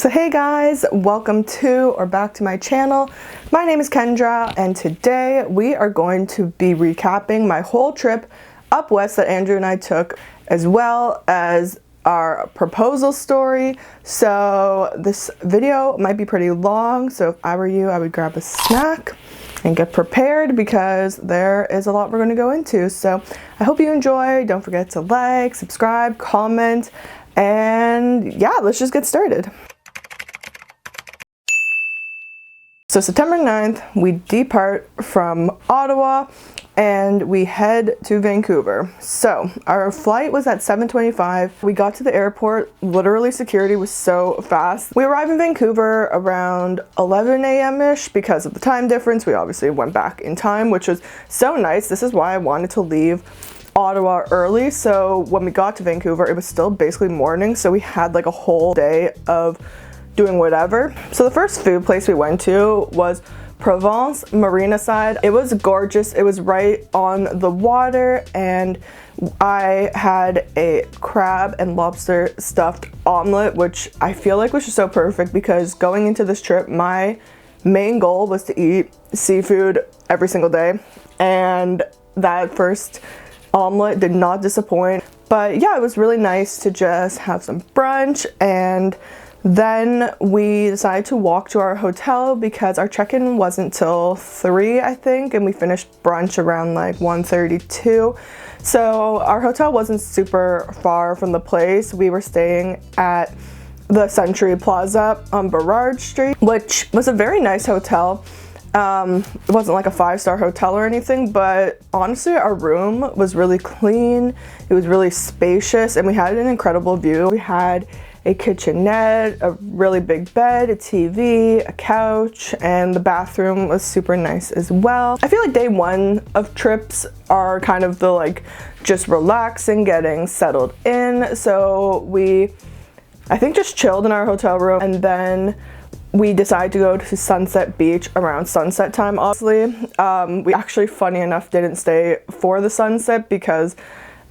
So hey guys, welcome to or back to my channel. My name is Kendra and today we are going to be recapping my whole trip up west that Andrew and I took, as well as our proposal story. So this video might be pretty long, so if I were you, I would grab a snack and get prepared because there is a lot we're going to go into. So I hope you enjoy. Don't forget to like, subscribe, comment, and yeah, let's just get started. So September 9th, we depart from Ottawa and we head to Vancouver. So our flight was at 7:25. We got to the airport, literally security was so fast. We arrived in Vancouver around 11 a.m.-ish because of the time difference. We obviously went back in time, which was so nice. This is why I wanted to leave Ottawa early. So when we got to Vancouver, it was still basically morning. So we had like a whole day of doing whatever. So the first food place we went to was Provence Marina side. It was gorgeous. It was right on the water and I had a crab and lobster stuffed omelet, which I feel like was just so perfect because going into this trip, my main goal was to eat seafood every single day, and that first omelet did not disappoint. But yeah, it was really nice to just have some brunch, and then we decided to walk to our hotel because our check-in wasn't till 3, I think, and we finished brunch around like 1:32. So our hotel wasn't super far from the place. We were staying at the Century Plaza on Burrard Street, which was a very nice hotel. It wasn't like a 5-star hotel or anything, but honestly our room was really clean. It was really spacious and we had an incredible view. We had a kitchenette, a really big bed, a TV, a couch, and the bathroom was super nice as well. I feel like day one of trips are kind of the like just relaxing, getting settled in. So we, I think, just chilled in our hotel room, and then we decided to go to Sunset Beach around sunset time, obviously. We actually, funny enough, didn't stay for the sunset because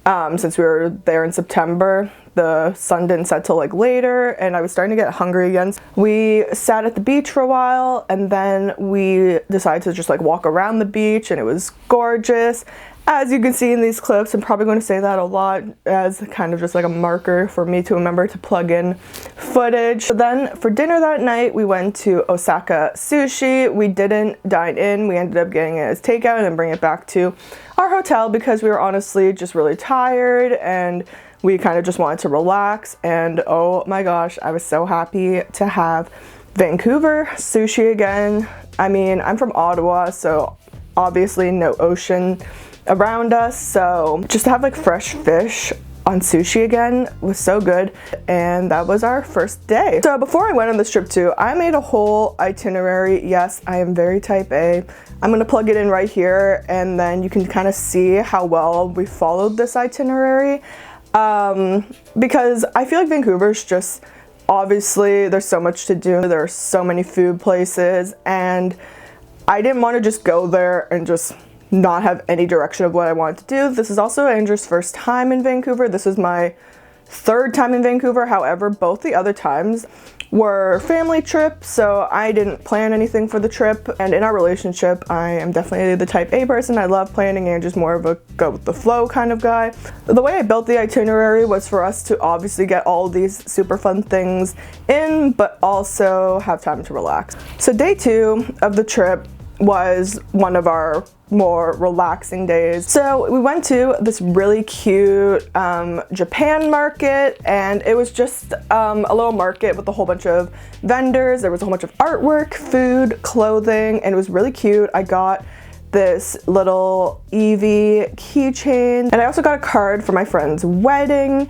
since we were there in September, the sun didn't set till like later and I was starting to get hungry again. We sat at the beach for a while and then we decided to just like walk around the beach, and it was gorgeous. As you can see in these clips, I'm probably going to say that a lot as kind of just like a marker for me to remember to plug in footage. So then for dinner that night, we went to Osaka Sushi. We didn't dine in. We ended up getting it as takeout and then bring it back to our hotel because we were honestly just really tired and we kind of just wanted to relax. And oh my gosh, I was so happy to have Vancouver sushi again. I mean, I'm from Ottawa, so obviously no ocean around us, so just to have like fresh fish on sushi again was so good. And that was our first day. So before I went on this trip too, I made a whole itinerary. Yes, I am very type A. I'm gonna plug it in right here and then you can kind of see how well we followed this itinerary, because I feel like Vancouver's just, obviously there's so much to do. There are so many food places and I didn't want to just go there and just not have any direction of what I wanted to do. This is also Andrew's first time in Vancouver. This is my 3rd time in Vancouver. However, both the other times were family trips, so I didn't plan anything for the trip. And in our relationship, I am definitely the type A person. I love planning. Andrew's more of a go with the flow kind of guy. The way I built the itinerary was for us to obviously get all these super fun things in, but also have time to relax. So day 2 of the trip was one of our more relaxing days. So we went to this really cute Japan market, and it was just a little market with a whole bunch of vendors. There was a whole bunch of artwork, food, clothing, and it was really cute. I got this little Eevee keychain, and I also got a card for my friend's wedding,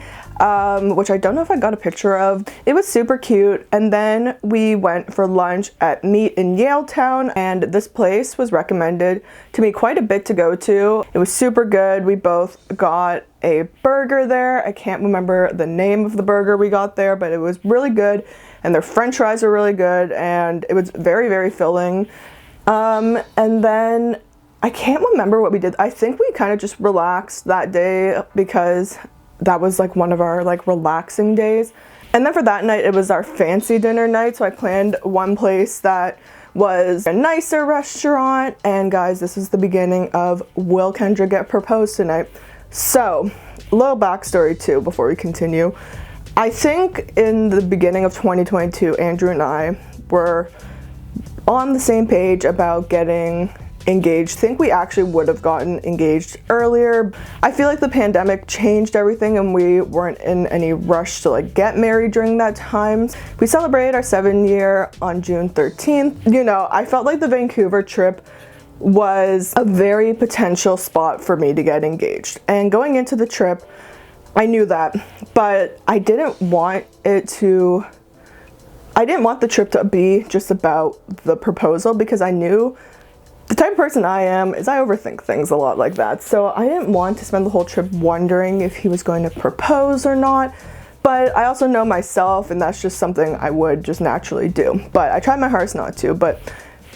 which I don't know if I got a picture of. It was super cute. And then we went for lunch at Meat in Yaletown, and this place was recommended to me quite a bit to go to. It was super good. We both got a burger there. I can't remember the name of the burger we got there, but it was really good, and their french fries were really good, and it was very, very filling. And then I can't remember what we did. I think we kind of just relaxed that day because that was like one of our like relaxing days. And then for that night, it was our fancy dinner night, so I planned one place that was a nicer restaurant. And guys, this is the beginning of Will Kendra Get Proposed Tonight? So, a little backstory too before we continue. I think in the beginning of 2022, Andrew and I were on the same page about getting engaged. I think we actually would have gotten engaged earlier. I feel like the pandemic changed everything and we weren't in any rush to like get married during that time. We celebrated our 7-year on June 13th. You know, I felt like the Vancouver trip was a very potential spot for me to get engaged. And going into the trip, I knew that, but I didn't want the trip to be just about the proposal, because I knew the type of person I am is I overthink things a lot like that. So I didn't want to spend the whole trip wondering if he was going to propose or not. But I also know myself, and that's just something I would just naturally do. But I tried my hardest not to. But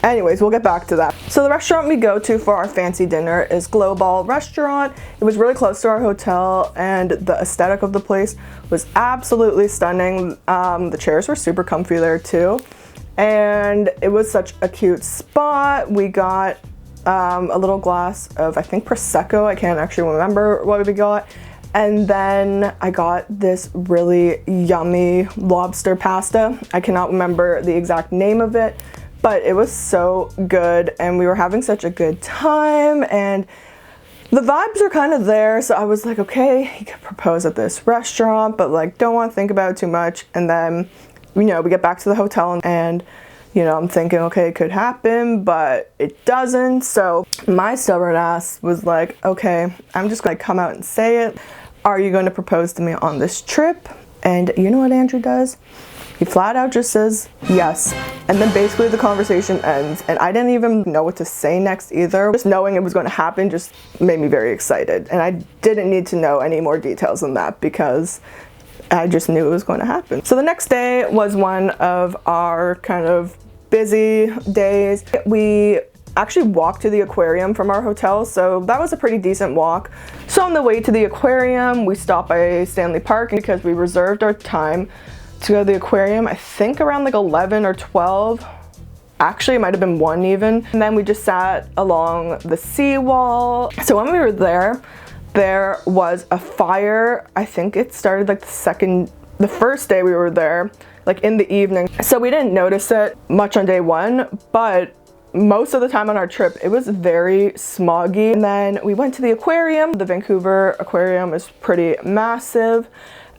anyways, we'll get back to that. So the restaurant we go to for our fancy dinner is Global Restaurant. It was really close to our hotel, and the aesthetic of the place was absolutely stunning. The chairs were super comfy there too. And it was such a cute spot. We got a little glass of, I think, Prosecco. I can't actually remember what we got. And then I got this really yummy lobster pasta. I cannot remember the exact name of it, but it was so good. And we were having such a good time. And the vibes are kind of there. So I was like, okay, you could propose at this restaurant, but like, don't want to think about it too much. And then, you know, we get back to the hotel and, you know, I'm thinking, okay, it could happen, but it doesn't. So my stubborn ass was like, okay, I'm just gonna come out and say it. Are you going to propose to me on this trip? And you know what Andrew does? He flat out just says yes. And then basically the conversation ends. And I didn't even know what to say next either. Just knowing it was going to happen just made me very excited. And I didn't need to know any more details than that, because I just knew it was going to happen. So the next day was one of our kind of busy days. We actually walked to the aquarium from our hotel, so that was a pretty decent walk. So on the way to the aquarium, we stopped by Stanley Park because we reserved our time to go to the aquarium, I think around like 11 or 12. Actually, it might have been 1 even. And then we just sat along the seawall. So when we were there was a fire. I think it started like the first day we were there, like in the evening. So we didn't notice it much on day 1, but most of the time on our trip, it was very smoggy. And then we went to the aquarium. The Vancouver aquarium is pretty massive.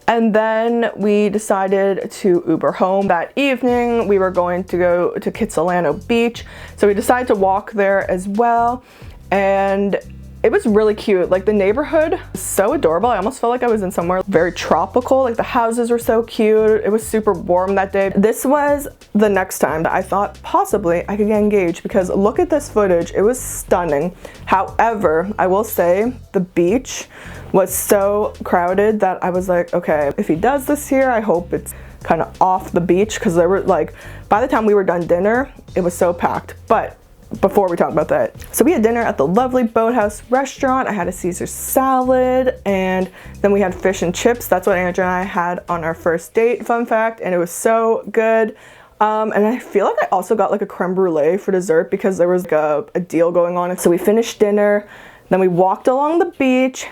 And then we decided to Uber home. That evening, we were going to go to Kitsilano Beach. So we decided to walk there as well. And it was really cute. Like the neighborhood was so adorable. I almost felt like I was in somewhere very tropical. Like the houses were so cute. It was super warm that day. This was the next time that I thought possibly I could get engaged, because look at this footage. It was stunning. However, I will say the beach was so crowded that I was like, okay, if he does this here, I hope it's kind of off the beach, because there were like, by the time we were done dinner, it was so packed. But before we talk about that, so we had dinner at the lovely Boathouse restaurant. I had a Caesar salad, and then we had fish and chips. That's what Andrew and I had on our first date, fun fact, and it was so good. And I feel like I also got like a creme brulee for dessert, because there was like a deal going on. So we finished dinner, then we walked along the beach.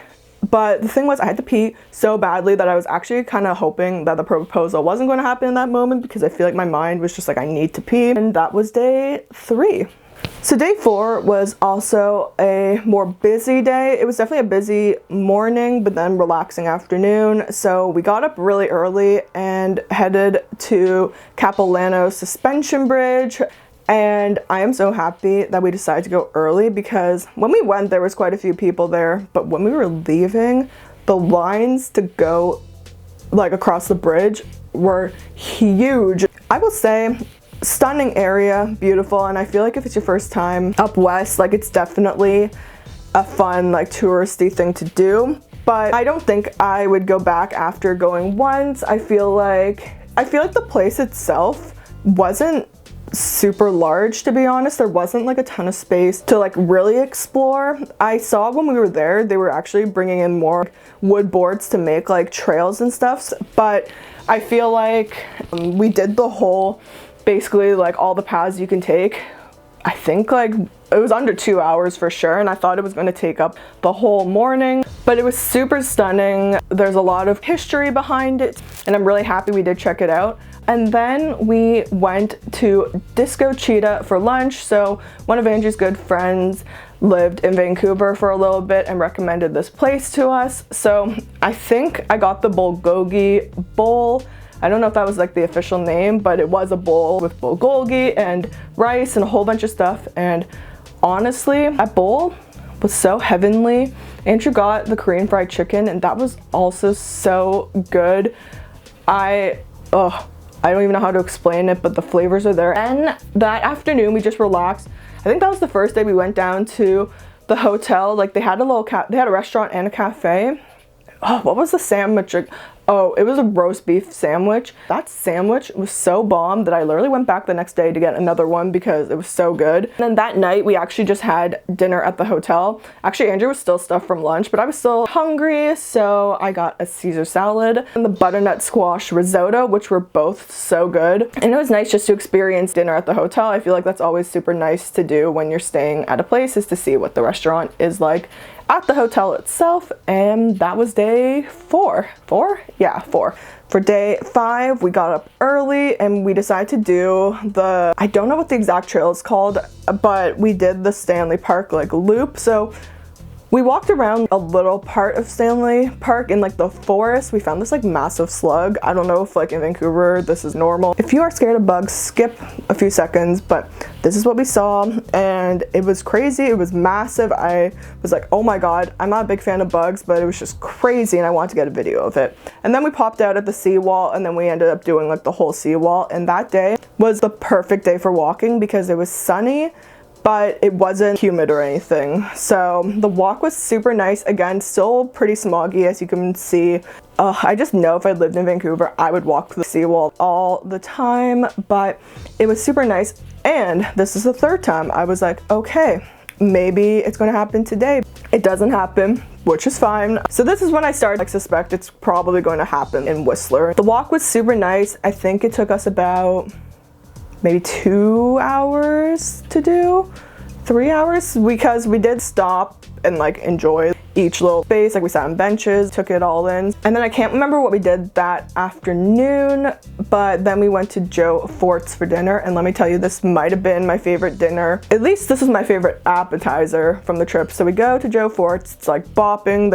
But the thing was, I had to pee so badly that I was actually kind of hoping that the proposal wasn't going to happen in that moment, because I feel like my mind was just like, I need to pee. And that was day 3. So day 4 was also a more busy day. It was definitely a busy morning, but then relaxing afternoon. So we got up really early and headed to Capilano Suspension Bridge. And I am so happy that we decided to go early, because when we went, there was quite a few people there. But when we were leaving, the lines to go like across the bridge were huge. I will say, stunning area, beautiful, and I feel like if it's your first time up west, like it's definitely a fun like touristy thing to do. But I don't think I would go back after going once. I feel like the place itself wasn't super large, to be honest. There wasn't like a ton of space to like really explore. I saw when we were there, they were actually bringing in more wood boards to make like trails and stuff, but I feel like we did the whole, basically like all the paths you can take. I think like it was under 2 hours for sure, and I thought it was going to take up the whole morning, but it was super stunning. There's a lot of history behind it, and I'm really happy we did check it out. And then we went to Disco Cheetah for lunch. So one of Andrew's good friends lived in Vancouver for a little bit and recommended this place to us. So I think I got the bulgogi bowl. I don't know if that was like the official name, but it was a bowl with bulgogi and rice and a whole bunch of stuff. And honestly, that bowl was so heavenly. Andrew got the Korean fried chicken, and that was also so good. I don't even know how to explain it, but the flavors are there. And that afternoon we just relaxed. I think that was the first day we went down to the hotel. Like they had a little they had a restaurant and a cafe. Oh, what was the sandwich? Oh, it was a roast beef sandwich. That sandwich was so bomb that I literally went back the next day to get another one because it was so good. And then that night we actually just had dinner at the hotel. Actually, Andrew was still stuffed from lunch, but I was still hungry, so I got a Caesar salad and the butternut squash risotto, which were both so good. And it was nice just to experience dinner at the hotel. I feel like that's always super nice to do when you're staying at a place, is to see what the restaurant is like at the hotel itself. And that was day 4. 4? Yeah, 4. For day 5, we got up early and we decided to do the, I don't know what the exact trail is called, but we did the Stanley Park like loop. So we walked around a little part of Stanley Park in like the forest. We found this like massive slug. I don't know if like in Vancouver this is normal. If you are scared of bugs, skip a few seconds, but this is what we saw and it was crazy. It was massive. I was like, oh my god, I'm not a big fan of bugs, but it was just crazy and I wanted to get a video of it. And then we popped out at the seawall and then we ended up doing like the whole seawall, and that day was the perfect day for walking because it was sunny, but it wasn't humid or anything. So the walk was super nice. Again, still pretty smoggy as you can see. I just know if I lived in Vancouver, I would walk the seawall all the time, but it was super nice. And this is the 3rd time I was like, okay, maybe it's gonna happen today. It doesn't happen, which is fine. So this is when I started to suspect it's probably going to happen in Whistler. The walk was super nice. I think it took us about maybe 2 hours to do, 3 hours, because we did stop and like enjoy each little space. Like we sat on benches, took it all in. And then I can't remember what we did that afternoon, but then we went to Joe Fort's for dinner. And let me tell you, this might have been my favorite dinner. At least this was my favorite appetizer from the trip. So we go to Joe Fort's, it's like bopping.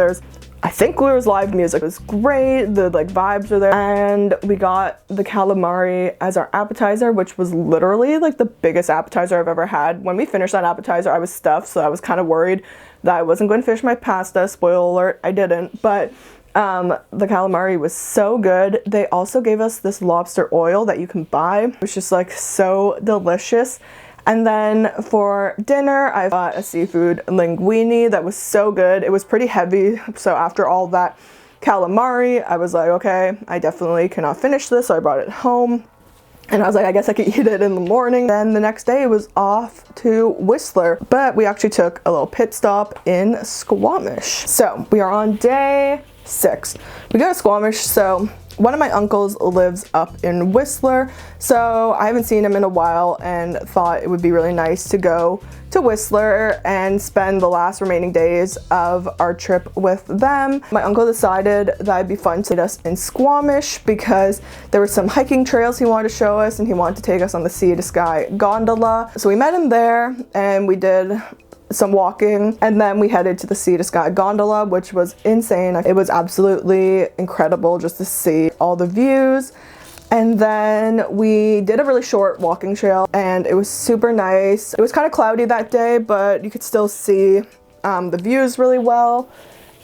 I think there was live music. It was great. The like vibes were there. And we got the calamari as our appetizer, which was literally like the biggest appetizer I've ever had. When we finished that appetizer, I was stuffed, so I was kind of worried that I wasn't going to finish my pasta. Spoiler alert, I didn't. But the calamari was so good. They also gave us this lobster oil that you can buy. It was just like so delicious. And then for dinner, I got a seafood linguine that was so good. It was pretty heavy, so after all that calamari, I was like, okay, I definitely cannot finish this, so I brought it home. And I was like, I guess I could eat it in the morning. Then the next day was off to Whistler, but we actually took a little pit stop in Squamish. So we are on day 6. We go to Squamish, so one of my uncles lives up in Whistler, so I haven't seen him in a while and thought it would be really nice to go to Whistler and spend the last remaining days of our trip with them. My uncle decided that it'd be fun to meet us in Squamish because there were some hiking trails he wanted to show us and he wanted to take us on the Sea to Sky gondola. So we met him there and we did some walking, and then we headed to the Sea to Sky gondola, which was insane. It was absolutely incredible just to see all the views. And then we did a really short walking trail and it was super nice. It was kind of cloudy that day, but you could still see the views really well.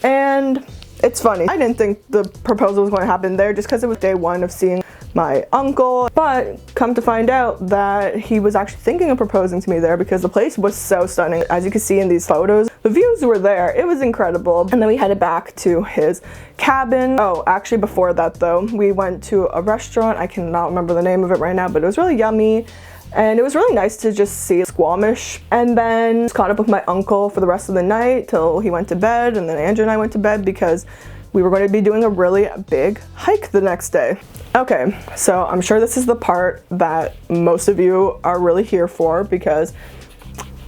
And it's funny, I didn't think the proposal was going to happen there just because it was day 1 of seeing my uncle, but come to find out that he was actually thinking of proposing to me there because the place was so stunning. As you can see in these photos, the views were there. It was incredible. And then we headed back to his cabin. Oh, actually before that though, we went to a restaurant. I cannot remember the name of it right now, but it was really yummy. And it was really nice to just see Squamish. And then caught up with my uncle for the rest of the night till he went to bed, and then Andrew and I went to bed because we were going to be doing a really big hike the next day. Okay, so I'm sure this is the part that most of you are really here for, because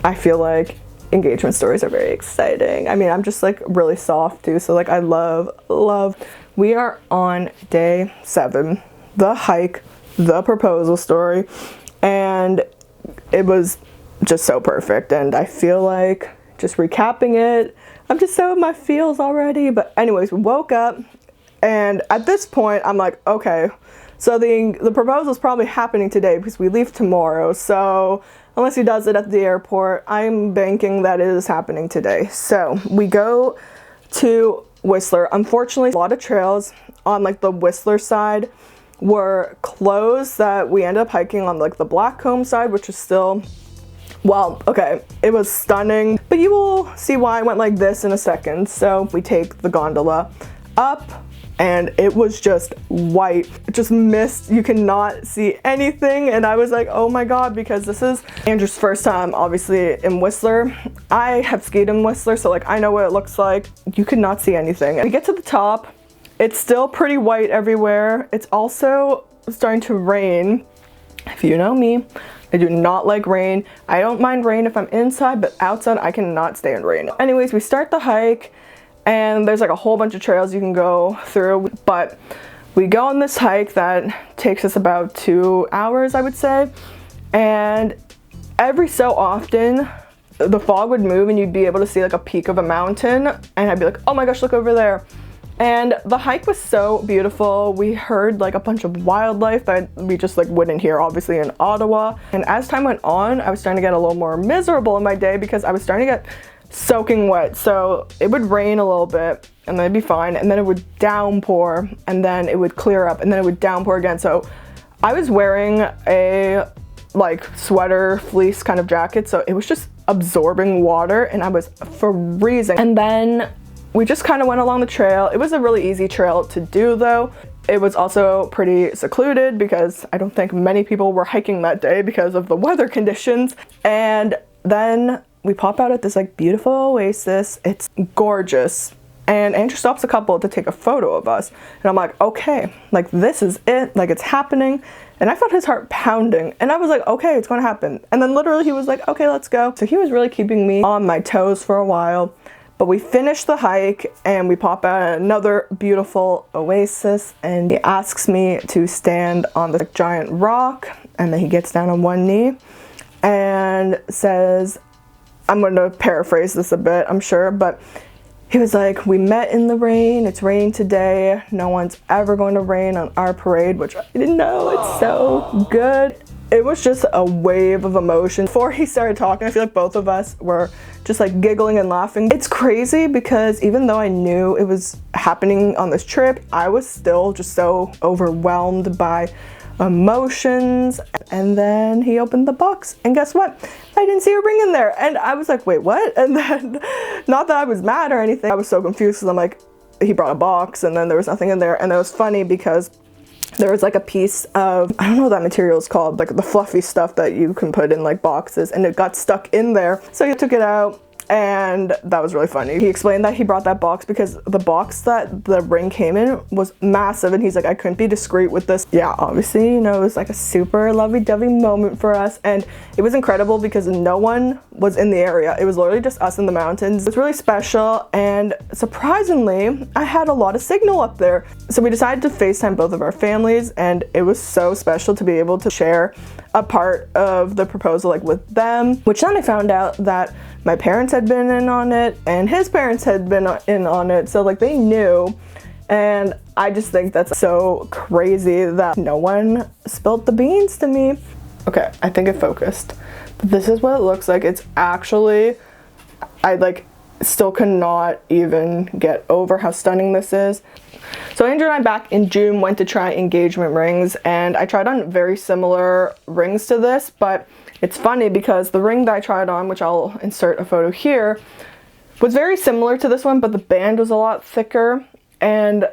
I feel like engagement stories are very exciting. I mean, I'm just like really soft too, so like I love. We are on day 7, the hike, the proposal story, and it was just so perfect. And I feel like just recapping it, I'm just so in my feels already. But anyways, we woke up, and at this point I'm like, okay, so the proposal is probably happening today because we leave tomorrow. So unless he does it at the airport, I'm banking that it is happening today. So we go to Whistler. Unfortunately, a lot of trails on like the Whistler side were closed, that we ended up hiking on like the Blackcomb side, which is still, well, okay, it was stunning, but you will see why I went like this in a second. So we take the gondola up, and it was just white, just mist. You cannot see anything. And I was like, oh my God, because this is Andrew's first time obviously in Whistler. I have skied in Whistler, so like I know what it looks like. You could not see anything. And we get to the top, it's still pretty white everywhere. It's also starting to rain. If you know me, I do not like rain. I don't mind rain if I'm inside, but outside I cannot stand rain. Anyways, we start the hike, and there's like a whole bunch of trails you can go through, but we go on this hike that takes us about 2 hours, I would say. And every so often the fog would move and you'd be able to see like a peak of a mountain, and I'd be like, oh my gosh, look over there. And the hike was so beautiful. We heard like a bunch of wildlife that we just like wouldn't hear obviously in Ottawa. And as time went on, I was starting to get a little more miserable in my day because I was starting to get soaking wet. So it would rain a little bit and then it'd be fine, and then it would downpour, and then it would clear up, and then it would downpour again. So I was wearing a like sweater fleece kind of jacket, so it was just absorbing water and I was freezing. And then we just kind of went along the trail. It was a really easy trail to do though. It was also pretty secluded because I don't think many people were hiking that day because of the weather conditions. And then we pop out at this like beautiful oasis. It's gorgeous. And Andrew stops a couple to take a photo of us. And I'm like, okay, like this is it, like it's happening. And I felt his heart pounding, and I was like, okay, it's gonna happen. And then literally he was like, okay, let's go. So he was really keeping me on my toes for a while. But we finished the hike and we pop out at another beautiful oasis, and he asks me to stand on the giant rock, and then he gets down on one knee and says, I'm going to paraphrase this a bit, I'm sure, but he was like, we met in the rain, it's raining today, no one's ever going to rain on our parade, which I didn't know. It's so good. It was just a wave of emotion. Before he started talking, I feel like both of us were just like giggling and laughing. It's crazy because even though I knew it was happening on this trip, I was still just so overwhelmed by emotions. And then he opened the box, and guess what? I didn't see a ring in there. And I was like, wait, what? And then, not that I was mad or anything, I was so confused because I'm like, he brought a box and then there was nothing in there. And it was funny because there was like a piece of, I don't know what that material is called, like the fluffy stuff that you can put in like boxes, and it got stuck in there. So he took it out, and that was really funny. He explained that he brought that box because the box that the ring came in was massive, and he's like, I couldn't be discreet with this. Yeah, obviously, you know, it was like a super lovey-dovey moment for us, and it was incredible because no one was in the area. It was literally just us in the mountains. It was really special, and surprisingly, I had a lot of signal up there. So we decided to FaceTime both of our families, and it was so special to be able to share a part of the proposal like with them, which then I found out that my parents had been in on it and his parents had been in on it, so like they knew. And I just think that's so crazy that no one spilled the beans to me. Okay, I think it focused. But this is what it looks like. It's actually, I like still cannot even get over how stunning this is. So Andrew and I back in June went to try engagement rings, and I tried on very similar rings to this, but it's funny because the ring that I tried on, which I'll insert a photo here, was very similar to this one, but the band was a lot thicker. And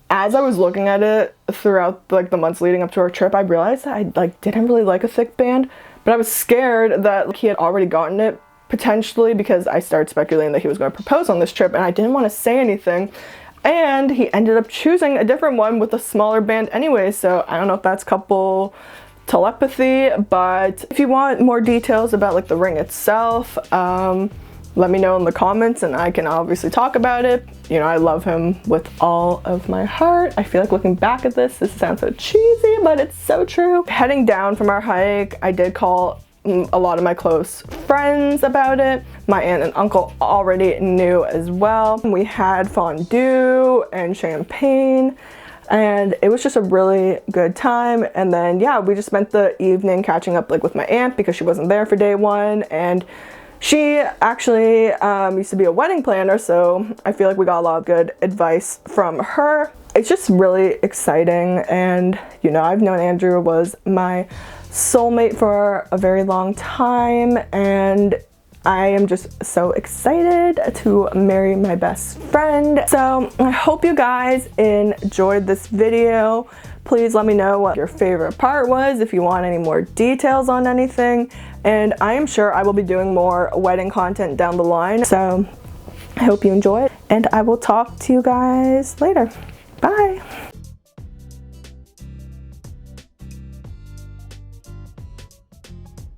as I was looking at it throughout like the months leading up to our trip, I realized that I like didn't really like a thick band, but I was scared that like, he had already gotten it potentially, because I started speculating that he was going to propose on this trip, and I didn't want to say anything. And he ended up choosing a different one with a smaller band anyway, so I don't know if that's couple telepathy, but if you want more details about like the ring itself, let me know in the comments and I can obviously talk about it. You know, I love him with all of my heart. I feel like looking back at this sounds so cheesy, but it's so true. Heading down from our hike, I did call a lot of my close friends about it. My aunt and uncle already knew as well. We had fondue and champagne, and it was just a really good time. And then yeah, we just spent the evening catching up like with my aunt because she wasn't there for day one, and she actually used to be a wedding planner, so I feel like we got a lot of good advice from her. It's just really exciting, and you know, I've known Andrew was my soulmate for a very long time, and I am just so excited to marry my best friend. So I hope you guys enjoyed this video. Please let me know what your favorite part was, if you want any more details on anything, and I am sure I will be doing more wedding content down the line. So I hope you enjoy it, and I will talk to you guys later. Bye.